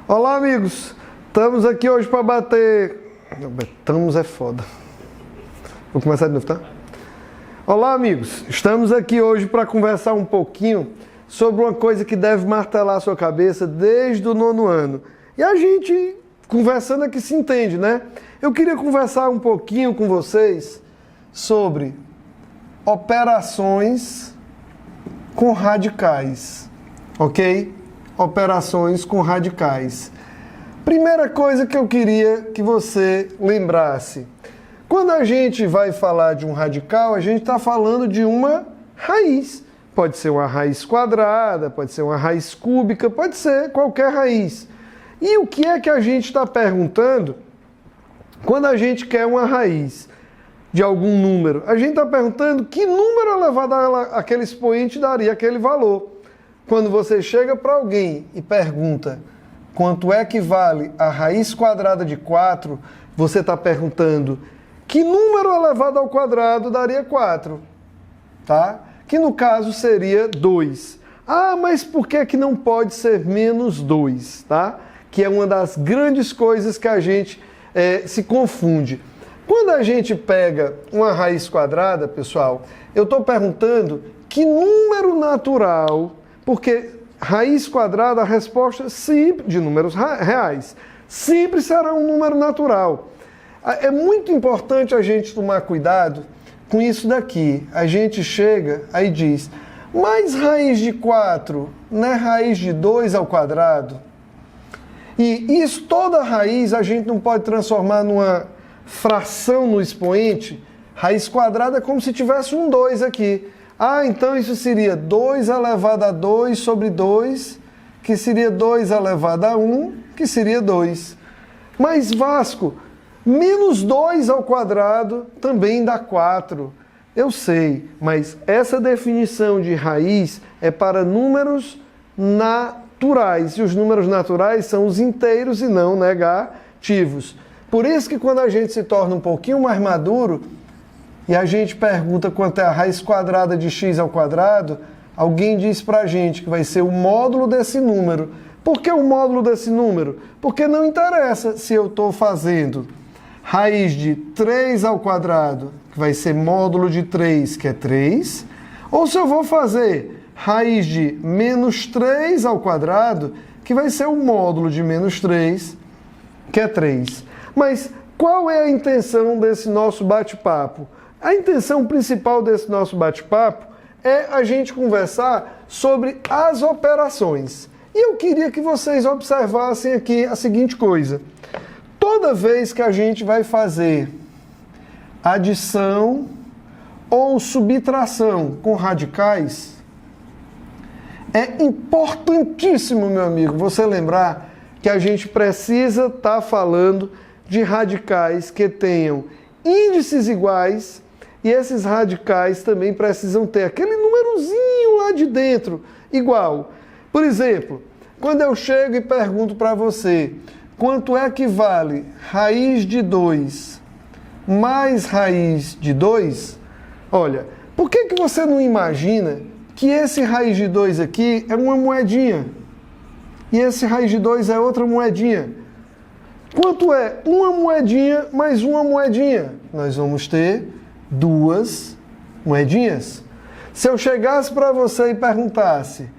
Olá, amigos! Estamos aqui hoje para bater... Estamos é foda. Vou começar de novo, tá? Olá, amigos! Estamos aqui hoje para conversar um pouquinho sobre uma coisa que deve martelar a sua cabeça desde o 9º ano. E a gente, conversando aqui, se entende, né? Eu queria conversar um pouquinho com vocês sobre operações com radicais, ok? Operações com radicais. Primeira coisa que eu queria que você lembrasse. Quando a gente vai falar de um radical, a gente está falando de uma raiz. Pode ser uma raiz quadrada, pode ser uma raiz cúbica, pode ser qualquer raiz. E o que é que a gente está perguntando quando a gente quer uma raiz de algum número? A gente está perguntando que número elevado àquele expoente daria aquele valor. Quando você chega para alguém e pergunta quanto é que vale a raiz quadrada de 4, você está perguntando que número elevado ao quadrado daria 4, tá? Que no caso seria 2. Ah, mas por que não pode ser menos 2, tá? Que é uma das grandes coisas que a gente se confunde. Quando a gente pega uma raiz quadrada, pessoal, eu estou perguntando que número natural, porque raiz quadrada, a resposta sempre, de números reais, sempre será um número natural. É muito importante a gente tomar cuidado com isso daqui. A gente chega aí diz, mas raiz de 4 não é raiz de 2 ao quadrado? E isso, toda raiz, a gente não pode transformar numa fração no expoente. Raiz quadrada é como se tivesse um 2 aqui. Ah, então isso seria 2 elevado a 2 sobre 2, que seria 2 elevado a 1, que seria 2. Mas, Vasco, menos 2 ao quadrado também dá 4. Eu sei, mas essa definição de raiz é para números naturais. E os números naturais são os inteiros e não negativos. Por isso que quando a gente se torna um pouquinho mais maduro, e a gente pergunta quanto é a raiz quadrada de x ao quadrado, alguém diz pra gente que vai ser o módulo desse número. Por que o módulo desse número? Porque não interessa se eu estou fazendo raiz de 3 ao quadrado, que vai ser módulo de 3, que é 3, ou se eu vou fazer raiz de menos 3 ao quadrado, que vai ser o módulo de menos 3, que é 3. Mas qual é a intenção desse nosso bate-papo? A intenção principal desse nosso bate-papo é a gente conversar sobre as operações. E eu queria que vocês observassem aqui a seguinte coisa. Toda vez que a gente vai fazer adição ou subtração com radicais, é importantíssimo, meu amigo, você lembrar que a gente precisa estar falando de radicais que tenham índices iguais. E esses radicais também precisam ter aquele númerozinho lá de dentro, igual. Por exemplo, quando eu chego e pergunto para você, quanto é que vale raiz de 2 mais raiz de 2? Olha, por que você não imagina que esse raiz de 2 aqui é uma moedinha? E esse raiz de 2 é outra moedinha? Quanto é uma moedinha mais uma moedinha? Nós vamos ter 2 moedinhas. Se eu chegasse para você e perguntasse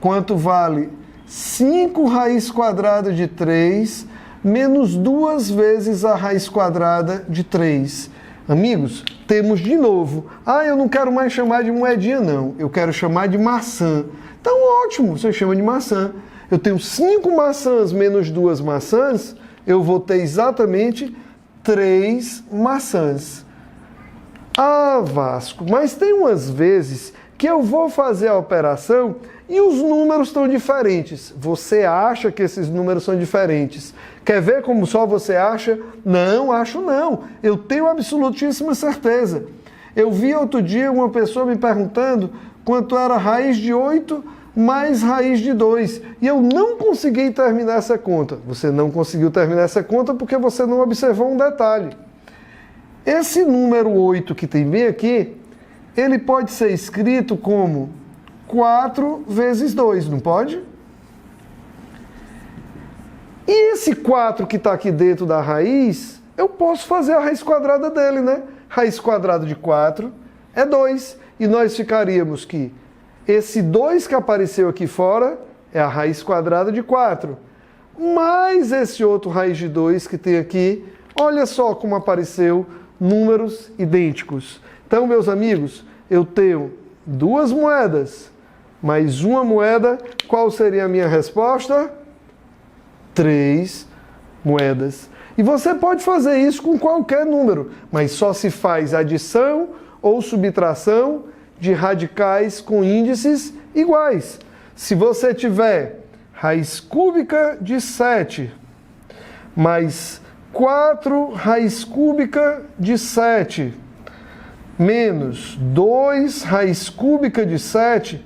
quanto vale 5 raiz quadrada de 3 menos 2 vezes a raiz quadrada de 3. Amigos, temos de novo. Ah, eu não quero mais chamar de moedinha, não. Eu quero chamar de maçã. Então, ótimo, você chama de maçã. Eu tenho 5 maçãs menos 2 maçãs, eu vou ter exatamente 3 maçãs. Ah, Vasco, mas tem umas vezes que eu vou fazer a operação e os números estão diferentes. Você acha que esses números são diferentes. Quer ver como só você acha? Não, acho não. Eu tenho absolutíssima certeza. Eu vi outro dia uma pessoa me perguntando quanto era raiz de 8 mais raiz de 2. E eu não consegui terminar essa conta. Você não conseguiu terminar essa conta porque você não observou um detalhe. Esse número 8 que tem bem aqui, ele pode ser escrito como 4 vezes 2, não pode? E esse 4 que está aqui dentro da raiz, eu posso fazer a raiz quadrada dele, né? Raiz quadrada de 4 é 2. E nós ficaríamos que esse 2 que apareceu aqui fora é a raiz quadrada de 4. Mais esse outro raiz de 2 que tem aqui, olha só como apareceu números idênticos. Então, meus amigos, eu tenho 2 moedas, mais uma moeda. Qual seria a minha resposta? 3 moedas. E você pode fazer isso com qualquer número, mas só se faz adição ou subtração de radicais com índices iguais. Se você tiver raiz cúbica de 7 mais 4 raiz cúbica de 7 menos 2 raiz cúbica de 7,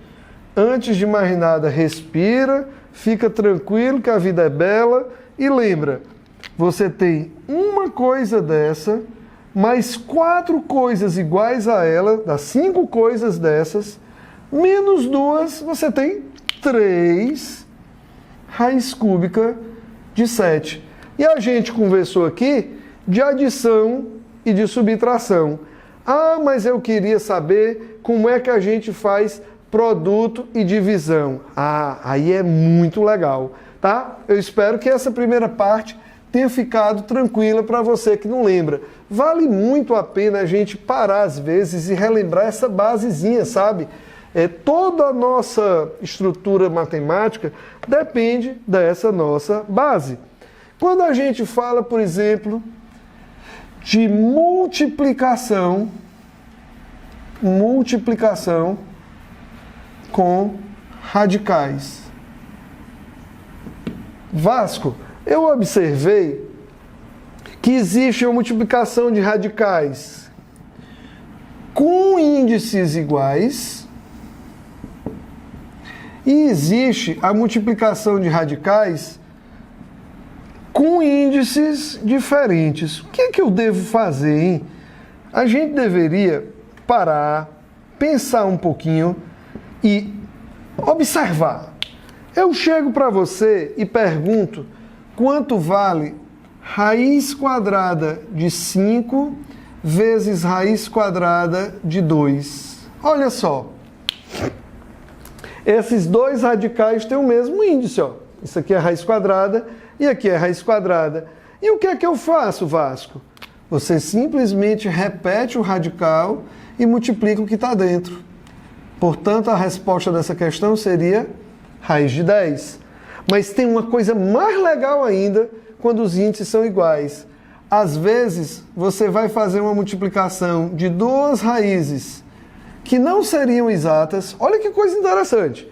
antes de mais nada, respira, fica tranquilo que a vida é bela e lembra, você tem uma coisa dessa, mais 4 coisas iguais a ela, das 5 coisas dessas, menos 2, você tem 3 raiz cúbica de 7. E a gente conversou aqui de adição e de subtração. Ah, mas eu queria saber como é que a gente faz produto e divisão. Ah, aí é muito legal, tá? Eu espero que essa primeira parte tenha ficado tranquila para você que não lembra. Vale muito a pena a gente parar às vezes e relembrar essa basezinha, sabe? Toda a nossa estrutura matemática depende dessa nossa base. Quando a gente fala, por exemplo, de multiplicação com radicais. Vasco, eu observei que existe uma multiplicação de radicais com índices iguais e existe a multiplicação de radicais com índices diferentes. O que é que eu devo fazer, hein? A gente deveria parar, pensar um pouquinho e observar. Eu chego para você e pergunto quanto vale raiz quadrada de 5 vezes raiz quadrada de 2. Olha só. Esses dois radicais têm o mesmo índice, ó. Isso aqui é raiz quadrada e aqui é raiz quadrada. E o que é que eu faço, Vasco? Você simplesmente repete o radical e multiplica o que está dentro. Portanto, a resposta dessa questão seria raiz de 10. Mas tem uma coisa mais legal ainda quando os índices são iguais. Às vezes, você vai fazer uma multiplicação de duas raízes que não seriam exatas. Olha que coisa interessante.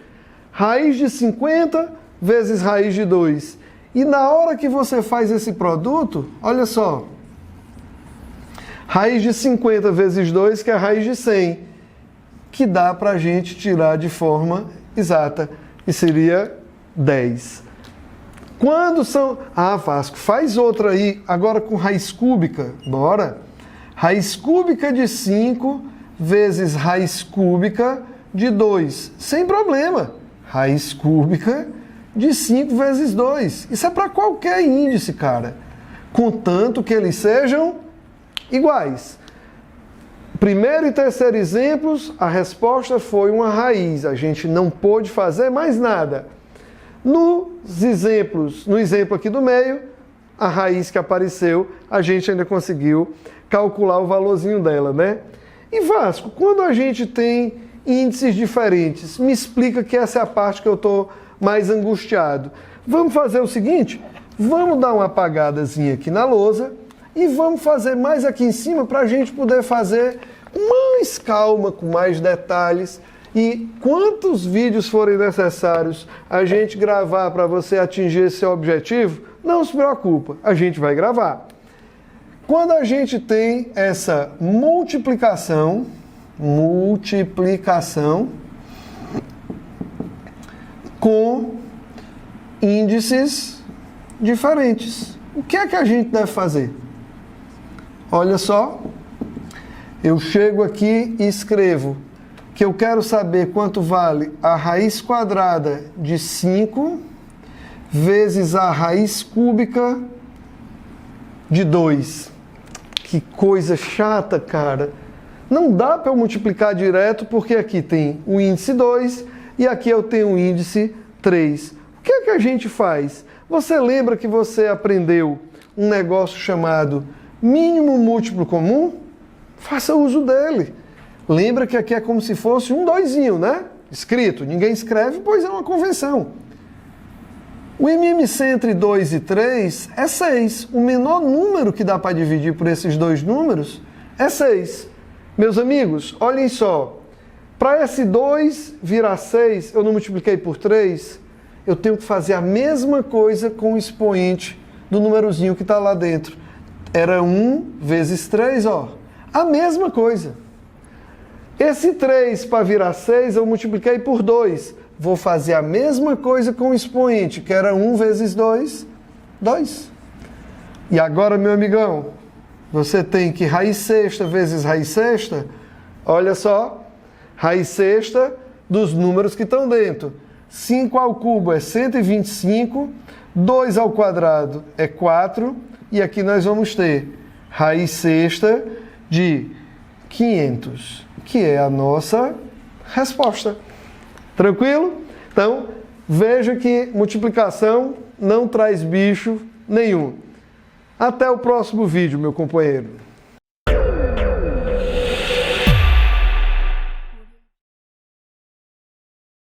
Raiz de 50 vezes raiz de 2. E na hora que você faz esse produto, olha só. Raiz de 50 vezes 2, que é a raiz de 100. Que dá para a gente tirar de forma exata. E seria 10. Quando são... Ah, Vasco, faz outra aí, agora com raiz cúbica. Bora. Raiz cúbica de 5 vezes raiz cúbica de 2. Sem problema. Raiz cúbica de 5 vezes 2. Isso é para qualquer índice, cara. Contanto que eles sejam iguais. Primeiro e terceiro exemplos, a resposta foi uma raiz. A gente não pôde fazer mais nada. No exemplo aqui do meio, a raiz que apareceu, a gente ainda conseguiu calcular o valorzinho dela, né? E Vasco, quando a gente tem índices diferentes, me explica que essa é a parte que eu estou mais angustiado. Vamos fazer o seguinte, vamos dar uma apagadazinha aqui na lousa e vamos fazer mais aqui em cima para a gente poder fazer com mais calma, com mais detalhes. E quantos vídeos forem necessários a gente gravar para você atingir esse objetivo, não se preocupa, a gente vai gravar. Quando a gente tem essa multiplicação com índices diferentes, o que é que a gente deve fazer? Olha só, eu chego aqui e escrevo que eu quero saber quanto vale a raiz quadrada de 5 vezes a raiz cúbica de 2. Que coisa chata, cara. Não dá para eu multiplicar direto, porque aqui tem o índice 2 e aqui eu tenho o índice 3. O que é que a gente faz? Você lembra que você aprendeu um negócio chamado mínimo múltiplo comum? Faça uso dele. Lembra que aqui é como se fosse um doisinho, né? Escrito. Ninguém escreve, pois é uma convenção. O MMC entre 2 e 3 é 6. O menor número que dá para dividir por esses dois números é 6. Meus amigos, olhem só. Para esse 2 virar 6, eu não multipliquei por 3, eu tenho que fazer a mesma coisa com o expoente do númerozinho que está lá dentro. Era 1 vezes 3, ó. A mesma coisa. Esse 3 para virar 6, eu multipliquei por 2. Vou fazer a mesma coisa com o expoente, que era 1 vezes 2, 2. E agora, meu amigão, você tem que raiz sexta vezes raiz sexta, olha só, raiz sexta dos números que estão dentro. 5 ao cubo é 125, 2 ao quadrado é 4, e aqui nós vamos ter raiz sexta de 500, que é a nossa resposta. Tranquilo? Então, veja que multiplicação não traz bicho nenhum. Até o próximo vídeo, meu companheiro.